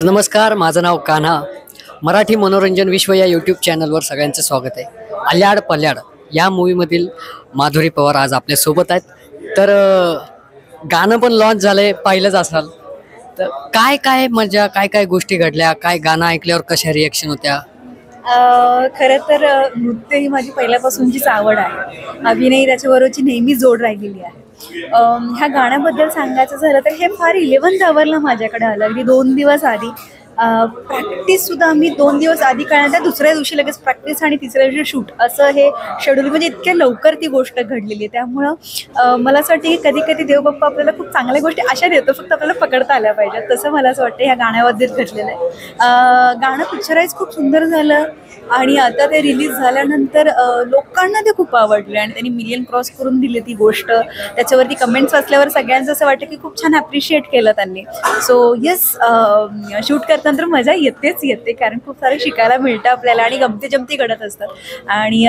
नमस्कार, माझं नाव कान्हा. मराठी मनोरंजन विश्व या यूट्यूब चॅनलवर सगळ्यांचं स्वागत आहे. अल्याड पल्याड या मूवीमधील माधुरी पवार आज आपल्यासोबत आहेत. तर गाणं पण लॉन्च झालं आहे, पाहिलंच असाल. तर काय काय मजा, काय काय गोष्टी घडल्या, काय गाणं ऐकल्यावर कशा रिॲक्शन होत्या? खरं तर नृत्य ही माझी पहिल्यापासूनचीच आवड आहे. अभिनय त्याच्याबरोबरची नेहमी जोड राहिलेली आहे. ह्या गाण्याबद्दल सांगायचं झालं तर हे फार 11th आवरला माझ्याकडे आलं. अगदी 2 दिवस आधी प्रॅक्टिससुद्धा आम्ही 2 दिवस आधी करण्यात, दुसऱ्या दिवशी लगेच प्रॅक्टिस आणि तिसऱ्या दिवशी शूट, असं हे शेड्यूल, म्हणजे इतक्या लवकर ती गोष्ट घडलेली आहे. त्यामुळं मला असं वाटतं की कधी कधी देवबाप्पा आपल्याला खूप चांगल्या गोष्टी अशा देतो, फक्त आपल्याला पकडता आल्या पाहिजेत. तसं मला असं वाटतं ह्या गाण्याबद्दल घडलेलं आहे. गाणं पिक्चराईज खूप सुंदर झालं आणि आता ते रिलीज झाल्यानंतर लोकांना ते खूप आवडले आणि त्यांनी मिलियन क्रॉस करून दिली ती गोष्ट. त्याच्यावरती कमेंट्स वाचल्यावर सगळ्यांचं असं वाटतं की खूप छान ॲप्रिशिएट केलं त्यांनी. सो येस, शूट करताना तर मजा येते, कारण खूप सारं शिकायला मिळतं आपल्याला आणि गमती जमती घडत असतात. आणि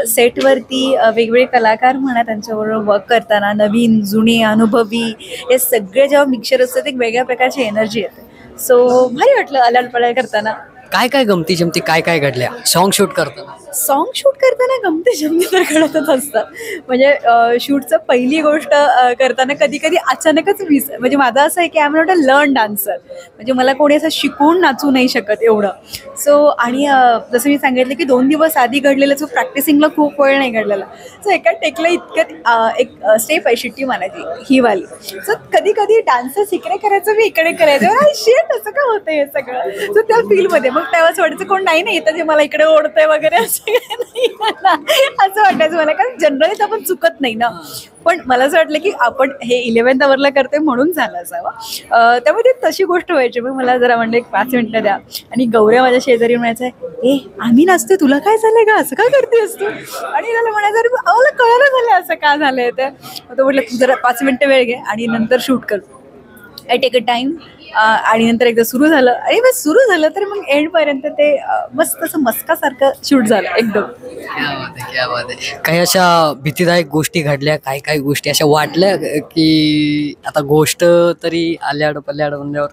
सेटवरती वेगवेगळे कलाकार म्हणा, त्यांच्याबरोबर वर्क करताना नवीन जुने अनुभवी हे सगळे जेव्हा मिक्सर असतं ते एक वेगळ्या प्रकारची एनर्जी येते. सो भारी वाटलं अल्याड पल्याड करताना. काय काय गमती जमती काय काय घडल्या सॉन्ग शूट करताना? सॉन्ग शूट करताना गमती जमती तर घडतच असतात. म्हणजे शूटचं पहिली गोष्ट करताना कधी कधी अचानकच म्हणजे माझं असं आहे की I am not a learn dancer, म्हणजे मला कोणी असं शिकवून नाचू नाही शकत एवढं. सो आणि जसं मी सांगितलं की 2 दिवस आधी घडलेलं, जो प्रॅक्टिसिंगला खूप वेळ नाही घडलेला. सो एका टेकला इतक्यात एक स्टेप आहे शिट्टी मारायची ही वाली. सो कधी कधी डान्सर्स इकडे करायचं, मी इकडे करायचं, शेट असं का होतं हे सगळं. सो त्या फील्डमध्ये मग तेव्हा असं वाटायचं कोण नाही येतं जे मला इकडे ओढतंय वगैरे, असं नाही असं वाटायचं मला, कारण जनरली तर आपण चुकत नाही ना. पण मला असं वाटलं की आपण हे 11th आवरला करते म्हणून झालं असावं. त्यामुळे ती तशी गोष्ट व्हायची. मग मला जरा म्हणलं 1 5 मिनिटं द्या. आणि गौऱ्या माझ्या शेजारी म्हणायचं, आम्ही नाचते, तुला काय झालंय का, असं काय करतेस तू. आणि त्याला म्हणायचं अरे मला कळलं झालं असं का झालंय. तर तो म्हटलं तू जरा 5 मिनिटं वेळ घे आणि नंतर शूट कर. I take a time. आणि नंतर एकदा सुरू झालं आणि बस सुरू झालं तर मग एंडपर्यंत ते मस्त असं मस्कासारखं शूट झालं एकदम. क्या बात आहे. काही अशा भीतीदायक गोष्टी घडल्या, काय काय गोष्टी अशा वाटल्या की आता गोष्ट तरी अल्याड पल्याड म्हणल्यावर?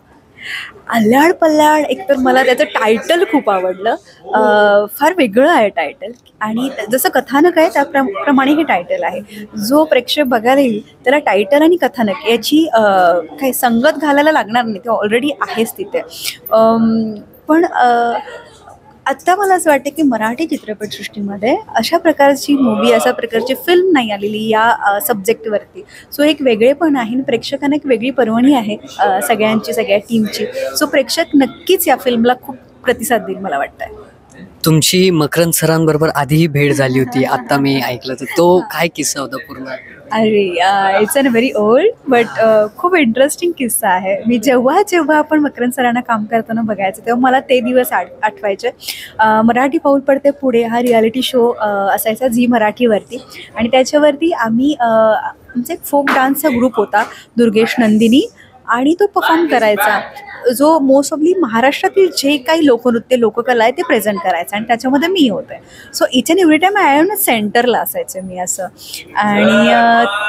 अल्याड पल्याड एकतर मला त्याचं टायटल खूप आवडलं. फार वेगळं आहे टायटल आणि जसं कथानक आहे त्याप्रमाणे हे टायटल आहे. जो प्रेक्षक बघायला येईल त्याला टायटल आणि कथानक याची काही संगत घालायला लागणार नाही, ते ऑलरेडी आहेच तिथे. पण आत्ता मला असं वाटतं की मराठी चित्रपटसृष्टीमध्ये अशा प्रकारची मूवी, अशा प्रकारची फिल्म नाही आलेली या सब्जेक्टवरती. सो एक वेगळेपण आहे, प्रेक्षकांना एक वेगळी पर्वणी आहे सगळ्यांची, सगळ्या टीमची. सो प्रेक्षक नक्कीच या फिल्मला खूप प्रतिसाद देईल मला वाटतं. तुमची मकरंद सरांबरोबर आधीही भेट झाली होती, आता मी ऐकलं. तर तो काय किस्सा होता पूर्ण? अरे it's an very old but खूप इंटरेस्टिंग किस्सा आहे. मी जेव्हा आपण मकरंद सरांना काम करताना बघायचं तेव्हा मला ते दिवस आठवायचे. मराठी पाऊल पडते पुढे हा रियालिटी शो असायचा झी मराठीवरती आणि त्याच्यावरती आम्ही आमचा एक फोक डान्सचा ग्रुप होता, दुर्गेश नंदिनी, आणि तो परफॉर्म करायचा, जो मोस्ट ऑफली महाराष्ट्रातील जे काही लोकनृत्य लोककला आहे ते प्रेझेंट करायचं आणि त्याच्यामध्ये मी होते. So each and every time I am सेंटरला असायचे मी असं. आणि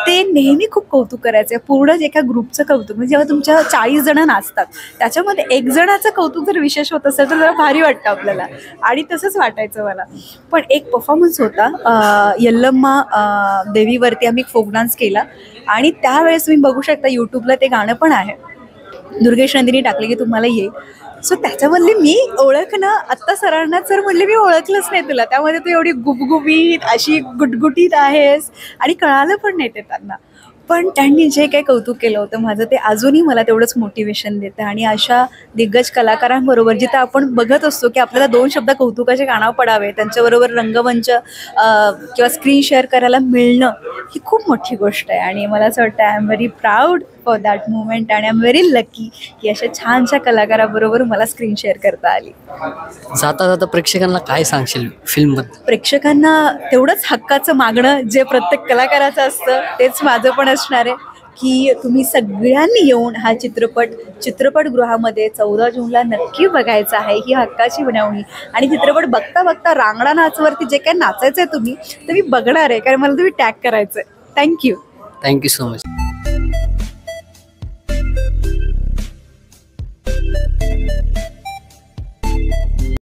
ते नेहमी खूप कौतुक करायचे, पूर्ण एका ग्रुपचं कौतुक. म्हणजे जेव्हा तुमच्या 40 जणं नाचतात त्याच्यामध्ये 1 जणाचं कौतुक जर विशेष होत असेल तर जरा भारी वाटतं आपल्याला, आणि तसंच वाटायचं मला. पण एक परफॉर्मन्स होता यल्लम्मा देवीवरती, आम्ही फोक डान्स केला आणि त्यावेळेस तुम्ही बघू शकता यूट्यूबला ते गाणं पण आहे, दुर्गेश नंदिनी टाकले की तुम्हाला येईल. सो त्याच्यामधली मी ओळख ना, आत्ता सरांना सर म्हणले मी ओळखलंच नाही तुला, त्यामध्ये तू एवढी गुबगुबीत अशी गुटगुटीत आहेस, आणि कळालं पण नाही ते त्यांना. पण त्यांनी जे काही कौतुक केलं होतं माझं, ते अजूनही मला तेवढंच मोटिवेशन देतं. आणि अशा दिग्गज कलाकारांबरोबर जिथं आपण बघत असतो की आपल्याला 2 शब्द कौतुकाचे कानावर पडावे, त्यांच्याबरोबर रंगमंच किंवा स्क्रीन शेअर करायला मिळणं ही खूप मोठी गोष्ट आहे. आणि मला असं वाटतं I am very proud for that movement आणि आय एम व्हेरी लकी की अशा छानशा कलाकाराबरोबर मला स्क्रीन शेअर करता आली. जाता जाता प्रेक्षकांना काय सांगशील फिल्मबद्दल? प्रेक्षकांना तेवढंच हक्काचं मागणं जे प्रत्येक कलाकाराचं असतं तेच माझं पण असणार आहे, की तुम्ही सगळ्यांनी येऊन हा चित्रपटगृहामध्ये 14 जूनला नक्की बघायचा आहे. ही हक्काची विनवणी. आणि चित्रपट बघता बघता रांगडा नाचवरती जे काय नाचायचं आहे तुम्ही, ते मी बघणार आहे, कारण मला तुम्ही टॅग करायचं आहे. Thank you so much.